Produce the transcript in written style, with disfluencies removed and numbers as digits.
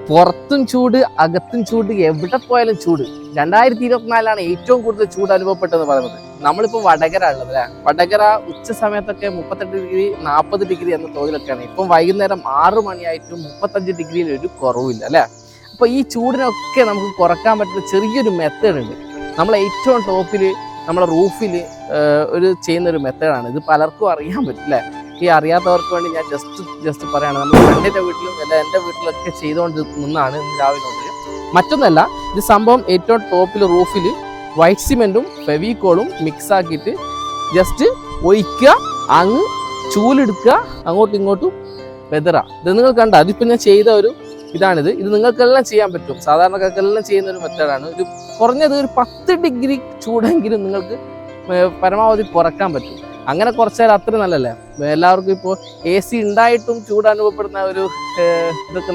പുറത്തും ചൂട്, അകത്തും ചൂട്, എവിടെ പോയാലും ചൂട്. 2024 ഏറ്റവും കൂടുതൽ ചൂട് അനുഭവപ്പെട്ടെന്ന് പറയുന്നത്. നമ്മളിപ്പോൾ വടകര ഉള്ളത് അല്ലേ. വടകര ഉച്ച സമയത്തൊക്കെ 38 ഡിഗ്രി 40 ഡിഗ്രി എന്ന തോതിലൊക്കെയാണ്. ഇപ്പം വൈകുന്നേരം 6 മണിയായിട്ടും 35 ഡിഗ്രിയിൽ ഒരു കുറവില്ല അല്ലേ. അപ്പോൾ ഈ ചൂടിനൊക്കെ നമുക്ക് കുറക്കാൻ പറ്റുന്ന ചെറിയൊരു മെത്തേഡ് ഉണ്ട്. നമ്മൾ ഏറ്റവും ടോപ്പിൽ നമ്മളെ റൂഫിൽ ചെയ്യുന്നൊരു മെത്തേഡാണ്. ഇത് പലർക്കും അറിയാൻ പറ്റില്ലേ. ഈ അറിയാത്തവർക്ക് വേണ്ടി ഞാൻ ജസ്റ്റ് പറയാണ്. നമ്മൾ ഫ്രണ്ടിൻ്റെ വീട്ടിലും അല്ല എൻ്റെ വീട്ടിലൊക്കെ ചെയ്തുകൊണ്ട് നിന്നാണ് ഇന്ന് രാവിലെ മുതൽ. മറ്റൊന്നല്ല, ഇത് സംഭവം ഏറ്റവും ടോപ്പിൽ റൂഫിൽ വൈറ്റ് സിമെൻറ്റും ഫെവിക്കോളും മിക്സ് ആക്കിയിട്ട് ജസ്റ്റ് ഒഴിക്കുക, അങ്ങ് ചൂലെടുക്കുക, അങ്ങോട്ടും ഇങ്ങോട്ടും വെതറുക. ഇത് നിങ്ങൾ കണ്ട, അതിപ്പോൾ ഞാൻ ചെയ്ത ഒരു ഇതാണിത്. ഇത് നിങ്ങൾക്കെല്ലാം ചെയ്യാൻ പറ്റും, സാധാരണക്കാർക്കെല്ലാം ചെയ്യുന്ന ഒരു മെത്തേഡാണ്. ഇത് കുറഞ്ഞത് ഒരു 10 ഡിഗ്രി ചൂടെങ്കിലും നിങ്ങൾക്ക് പരമാവധി കുറക്കാൻ പറ്റും. അങ്ങനെ കുറച്ചാൽ അത്ര നല്ലല്ലേ. എല്ലാവർക്കും ഇപ്പോൾ AC ഉണ്ടായിട്ടും ചൂട് അനുഭവപ്പെടുന്ന ഒരു ഇതൊക്കെ